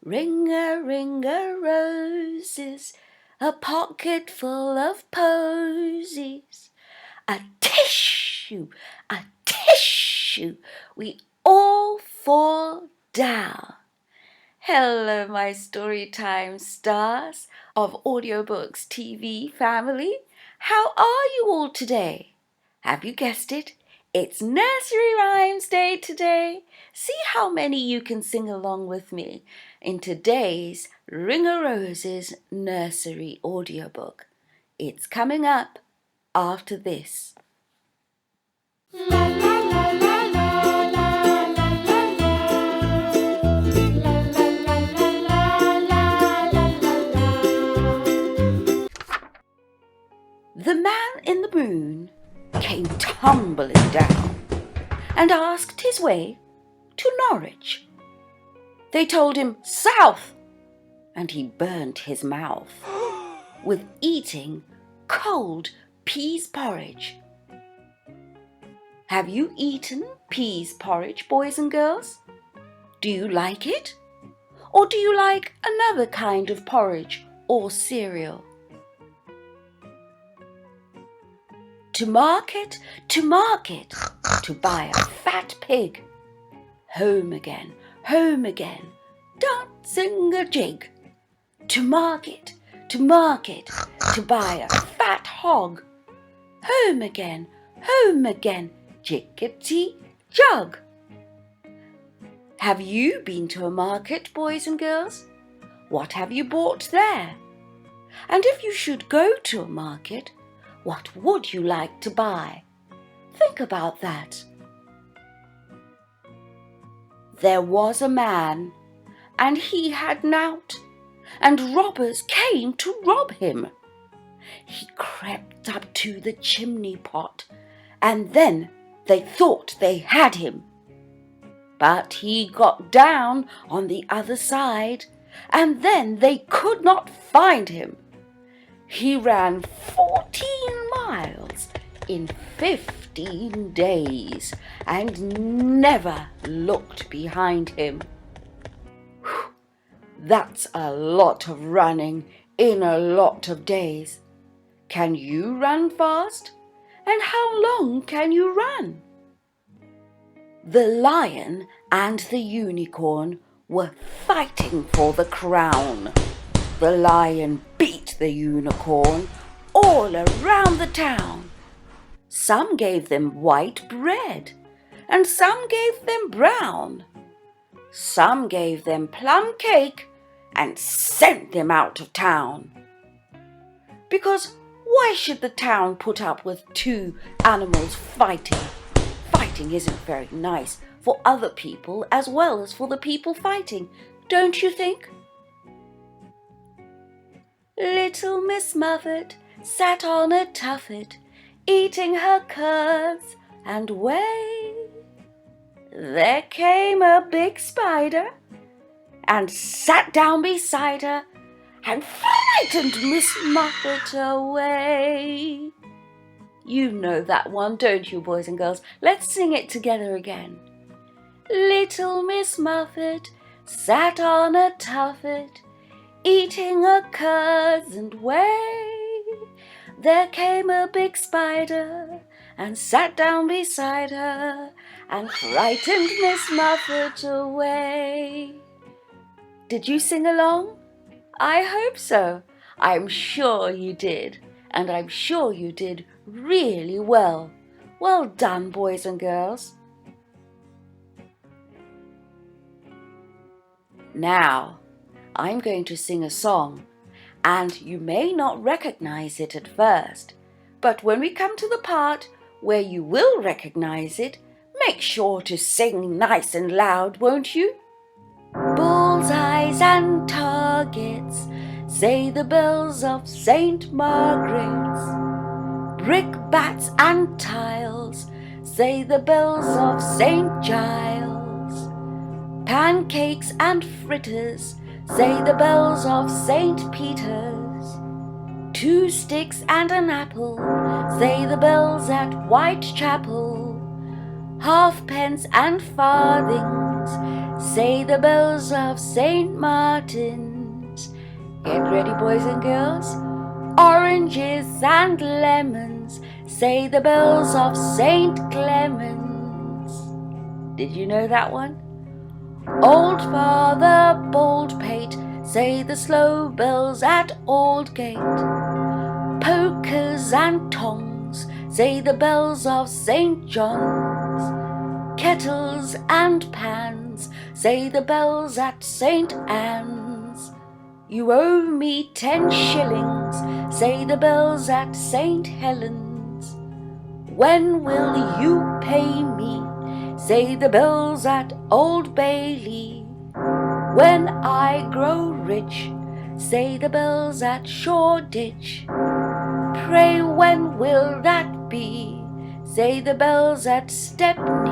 Ring-a-roses, a pocket full of posies. A tissue, we all fall down. Hello, my Storytime Stars of Audiobooks TV family. How are you all today? Have you guessed it? It's Nursery Rhymes Day today. See how many you can sing along with me in today's Ring-a-Roses Nursery audiobook. It's coming up after this. La la la la la la la la la la la. The man in the moon came tumbling down and asked his way to Norwich. They told him south, and he burnt his mouth with eating cold peas porridge. Have you eaten peas porridge, boys and girls? Do you like it? Or do you like another kind of porridge or cereal? To market, to buy a fat pig. Home again, dancing a jig. To market, to buy a fat hog. Home again, jiggity jug. Have you been to a market, boys and girls? What have you bought there? And if you should go to a market, what would you like to buy? Think about that. There was a man, and he had nought, and robbers came to rob him. He crept up to the chimney pot, and then they thought they had him. But he got down on the other side, and then they could not find him. He ran 14 miles in 15 days and never looked behind him. Whew, that's a lot of running in a lot of days. Can you run fast? And how long can you run? The lion and the unicorn were fighting for the crown. The lion beat the unicorn all around the town. Some gave them white bread, and some gave them brown. Some gave them plum cake and sent them out of town. Because why should the town put up with two animals fighting? Fighting isn't very nice for other people as well as for the people fighting, don't you think? Little Miss Muffet sat on a tuffet, eating her curds and whey. There came a big spider and sat down beside her and frightened Miss Muffet away. You know that one, don't you, boys and girls? Let's sing it together again. Little Miss Muffet sat on a tuffet, eating her curds and whey. There came a big spider and sat down beside her and frightened Miss Muffet away. Did you sing along? I hope so. I'm sure you did, and I'm sure you did really well. Well done, boys and girls. Now, I'm going to sing a song, and you may not recognize it at first, but when we come to the part where you will recognize it, make sure to sing nice and loud, won't you? Bullseyes and targets, say the bells of St. Margaret's. Brickbats and tiles, say the bells of St. Giles. Pancakes and fritters, say the bells of St. Peter's. 2 sticks and an apple, say the bells at Whitechapel. Halfpence and farthings, say the bells of St. Martin's. Get ready, boys and girls. Oranges and lemons, say the bells of St. Clement's. Did you know that one? Old Father Baldpate, say the slow bells at Aldgate. Pokers and tongs, say the bells of St. John's. Kettles and pans, say the bells at St. Anne's. You owe me 10 shillings, say the bells at St. Helens. When will you pay me, say the bells at Old Bailey. When I grow rich, say the bells at Shoreditch. Pray when will that be, say the bells at Stepney.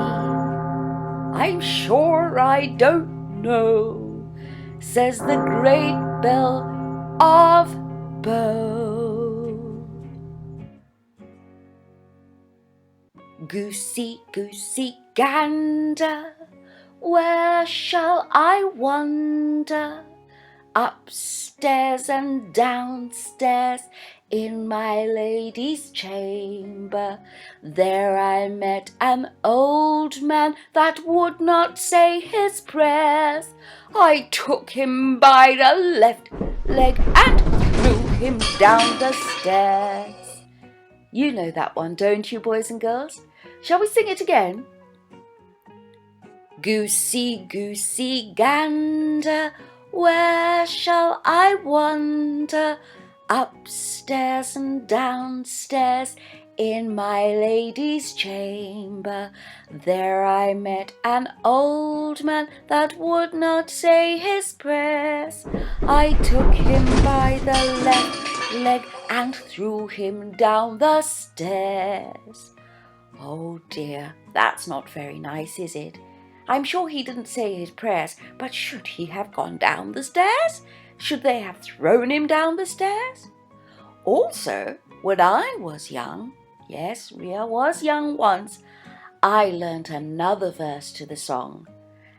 I'm sure I don't know, says the great bell of Bow. Goosey, goosey, gander, where shall I wander? Upstairs and downstairs in my lady's chamber. There I met an old man that would not say his prayers. I took him by the left leg and threw him down the stairs. You know that one, don't you, boys and girls? Shall we sing it again? Goosey, goosey, gander, where shall I wander? Upstairs and downstairs in my lady's chamber. There I met an old man that would not say his prayers. I took him by the left leg and threw him down the stairs. Oh dear, that's not very nice, is it? I'm sure he didn't say his prayers, but should he have gone down the stairs? Should they have thrown him down the stairs? Also, when I was young, yes, Riah was young once, I learnt another verse to the song,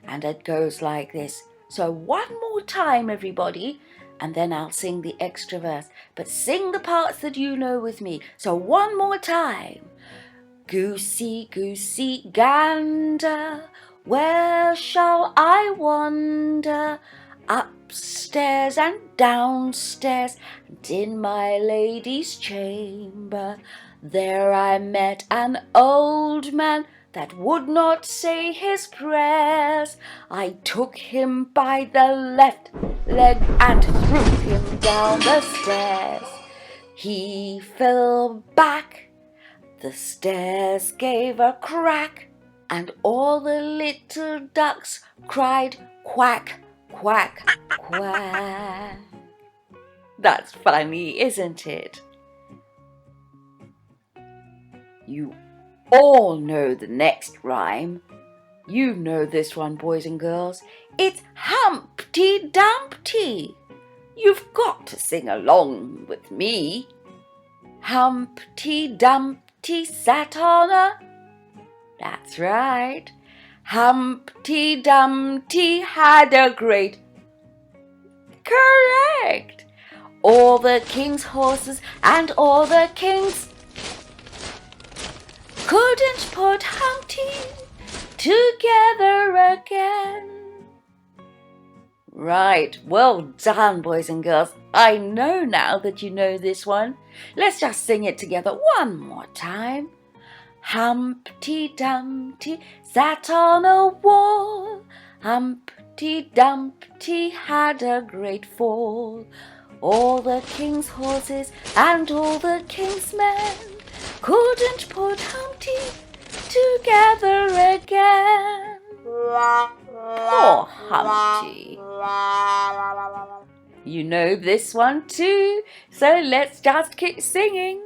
and it goes like this. So one more time, everybody, and then I'll sing the extra verse. But sing the parts that you know with me. So one more time. Goosey, goosey, gander, where shall I wander? Upstairs and downstairs and in my lady's chamber. There I met an old man that would not say his prayers. I took him by the left leg and threw him down the stairs. He fell back, the stairs gave a crack, and all the little ducks cried quack, quack, quack. That's funny, isn't it? You all know the next rhyme. You know this one, boys and girls. It's Humpty Dumpty. You've got to sing along with me. Humpty Dumpty sat on a... That's right. Humpty Dumpty had a great... Correct. All the king's horses and all the king's... Couldn't put Humpty together again. Right, well done, boys and girls. I know now that you know this one. Let's just sing it together one more time. Humpty Dumpty sat on a wall. Humpty Dumpty had a great fall. All the king's horses and all the king's men couldn't put Humpty together again. Poor Humpty. You know this one too, so let's just keep singing.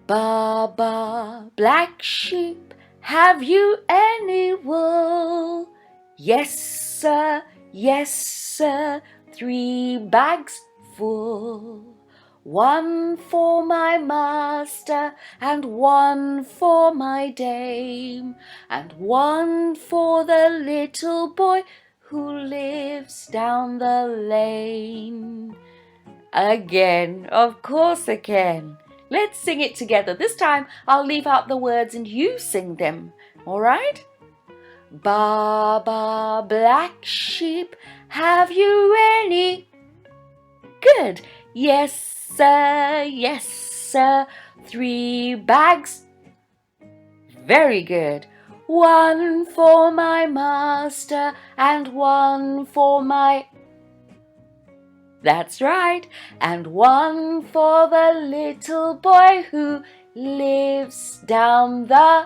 Ba ba, black sheep, have you any wool? Yes, sir, 3 bags full. One for my master, and one for my dame, and one for the little boy who lives down the lane. Again, of course again. Let's sing it together. This time I'll leave out the words and you sing them, all right? Ba, ba, black sheep, have you any? Good. Yes, sir, yes, sir. 3 bags. Very good. One for my master and one for my... That's right. And one for the little boy who lives down the...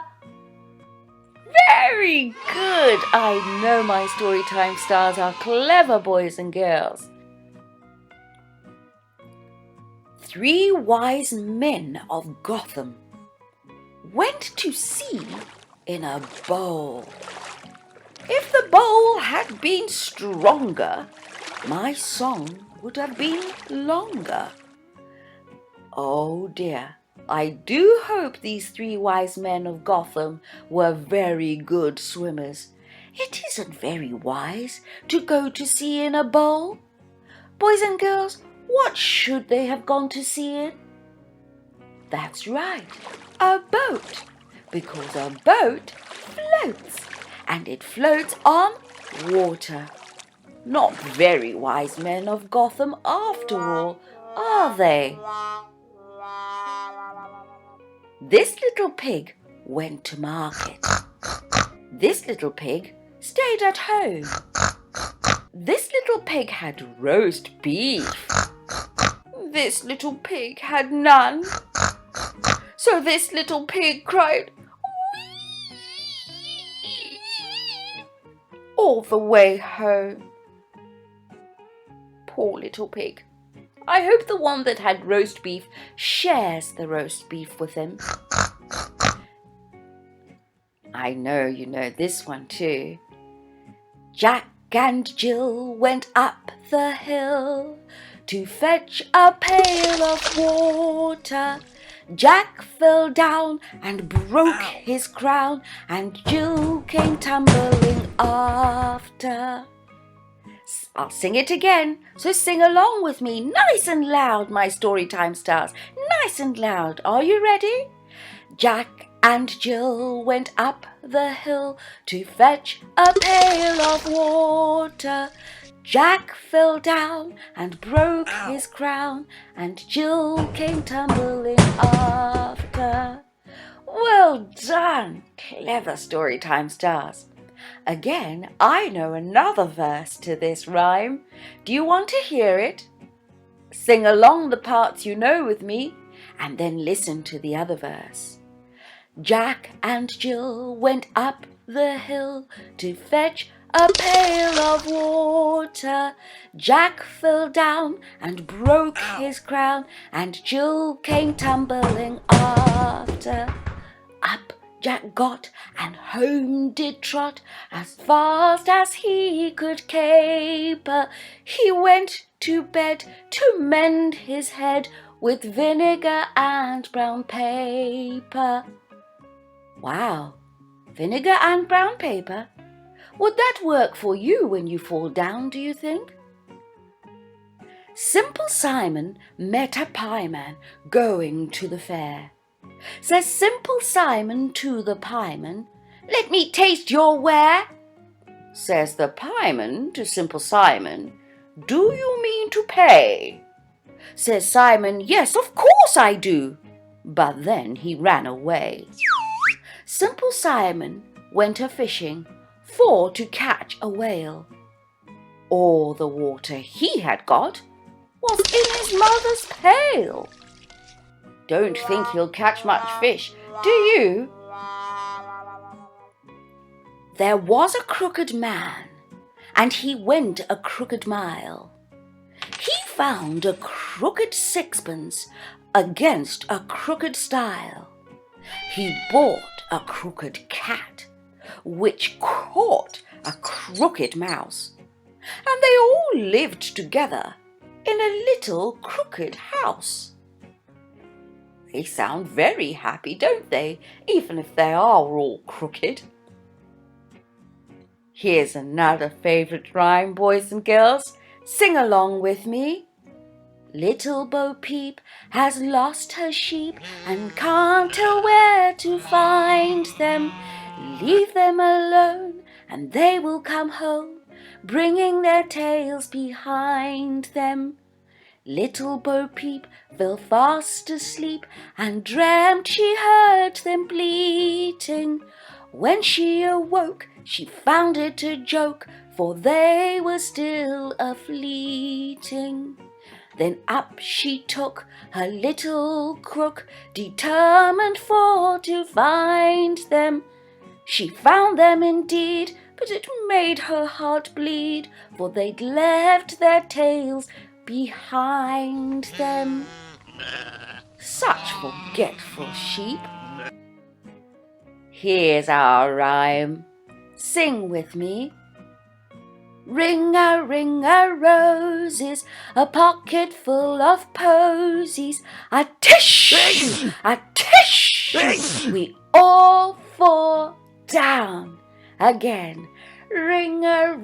Very good. I know my Storytime Stars are clever boys and girls. 3 wise men of Gotham went to sea in a bowl. If the bowl had been stronger, my song would have been longer. Oh dear, I do hope these 3 wise men of Gotham were very good swimmers. It isn't very wise to go to sea in a bowl. Boys and girls, what should they have gone to sea in? That's right, a boat, because a boat floats, and it floats on water. Not very wise men of Gotham after all, are they? This little pig went to market. This little pig stayed at home. This little pig had roast beef. This little pig had none. So this little pig cried all the way home. Poor little pig. I hope the one that had roast beef shares the roast beef with him. I know you know this one too. Jack and Jill went up the hill to fetch a pail of water. Jack fell down and broke his crown, and Jill came tumbling after. I'll sing it again, so sing along with me, nice and loud, my Storytime Stars, nice and loud. Are you ready? Jack and Jill went up the hill to fetch a pail of water. Jack fell down and broke his crown, and Jill came tumbling after. Well done, clever Storytime Stars. Again, I know another verse to this rhyme. Do you want to hear it? Sing along the parts you know with me, and then listen to the other verse. Jack and Jill went up the hill to fetch a pail of water. Jack fell down and broke his crown, and Jill came tumbling after. Up Jack got, and home did trot, as fast as he could caper. He went to bed to mend his head with vinegar and brown paper. Wow, vinegar and brown paper? Would that work for you when you fall down, do you think? Simple Simon met a pieman going to the fair. Says Simple Simon to the pieman, "Let me taste your ware." Says the pieman to Simple Simon, "Do you mean to pay?" Says Simon, "Yes, of course I do." But then he ran away. Simple Simon went a-fishing for to catch a whale. All the water he had got was in his mother's pail. Don't think he'll catch much fish, do you? There was a crooked man, and he went a crooked mile. He found a crooked sixpence against a crooked stile. He bought a crooked cat, which caught a crooked mouse, and they all lived together in a little crooked house. They sound very happy, don't they, even if they are all crooked? Here's another favourite rhyme, boys and girls. Sing along with me. Little Bo Peep has lost her sheep and can't tell where to find them. Leave them alone and they will come home, bringing their tails behind them. Little Bo Peep fell fast asleep and dreamt she heard them bleating. When she awoke, she found it a joke, for they were still a-fleeting. Then up she took her little crook, determined for to find them. She found them indeed, but it made her heart bleed, for they'd left their tails behind them. Such forgetful sheep. Here's our rhyme. Sing with me. Ring a roses, a pocket full of posies. A tish, a tish, we all fall down again. Ring a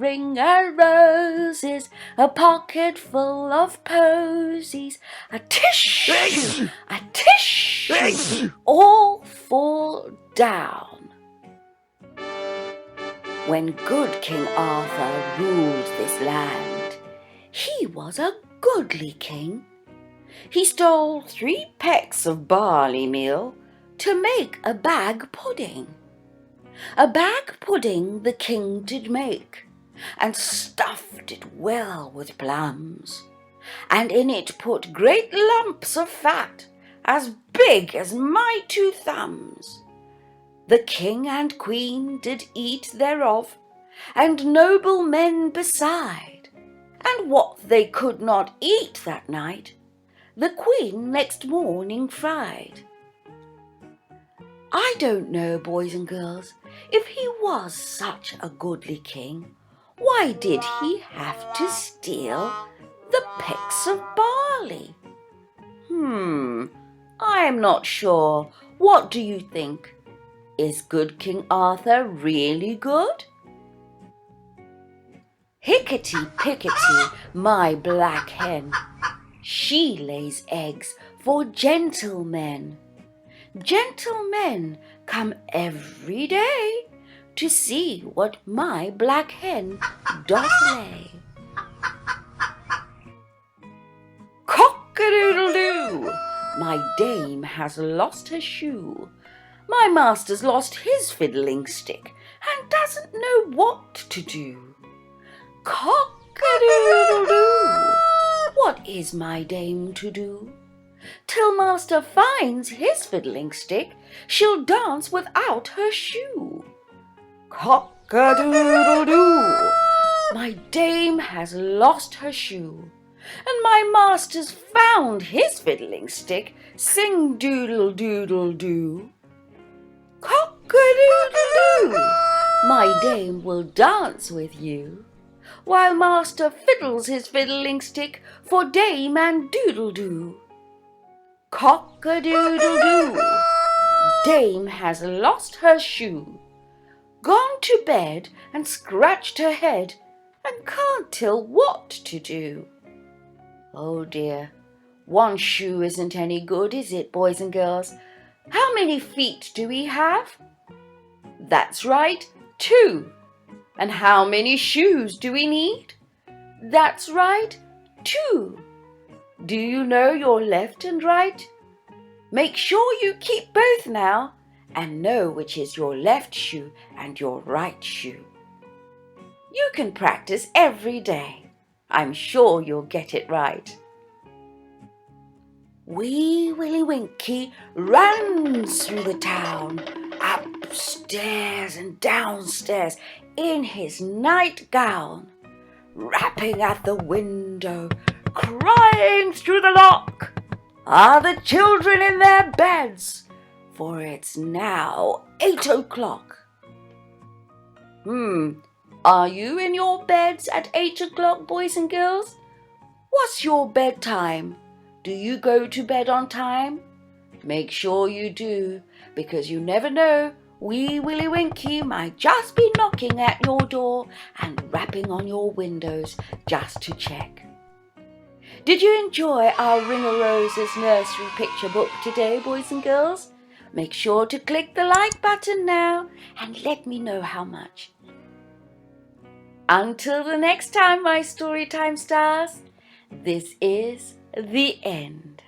roses, a pocket full of posies. A tish, all fall down. When good King Arthur ruled this land, he was a goodly king. He stole 3 pecks of barley meal to make a bag pudding. A bag pudding the king did make, and stuffed it well with plums, and in it put great lumps of fat, as big as my 2 thumbs. The king and queen did eat thereof, and noble men beside, and what they could not eat that night, the queen next morning fried. I don't know, boys and girls, if he was such a goodly king, why did he have to steal the pecks of barley? I'm not sure. What do you think? Is good King Arthur really good? Hickety-pickety, my black hen, she lays eggs for gentlemen. Gentlemen come every day to see what my black hen doth lay. Cock-a-doodle-doo, my dame has lost her shoe. My master's lost his fiddling stick and doesn't know what to do. Cock-a-doodle-doo, what is my dame to do? Till master finds his fiddling stick, she'll dance without her shoe. Cock-a-doodle-doo, my dame has lost her shoe, and my master's found his fiddling stick. Sing doodle-doodle-doo. Cock-a-doodle-doo, my dame will dance with you, while master fiddles his fiddling stick for dame and doodle-doo. Cock-a-doodle-doo, dame has lost her shoe, gone to bed and scratched her head, and can't tell what to do. Oh dear, 1 shoe isn't any good, is it, boys and girls? How many feet do we have? That's right, 2. And how many shoes do we need? That's right, 2. Do you know your left and right? Make sure you keep both now, and know which is your left shoe and your right shoe. You can practice every day. I'm sure you'll get it right. Wee Willie Winkie runs through the town, upstairs and downstairs in his nightgown, rapping at the window, crying through the lock, "Are the children in their beds? For it's now 8 o'clock. Are you in your beds at 8 o'clock, boys and girls? What's your bedtime? Do you go to bed on time? Make sure you do, because you never know, wee Willie Winkie might just be knocking at your door and rapping on your windows just to check. Did you enjoy our Ring o' Roses nursery picture book today, boys and girls? Make sure to click the like button now and let me know how much. Until the next time, my Storytime Stars, this is the end.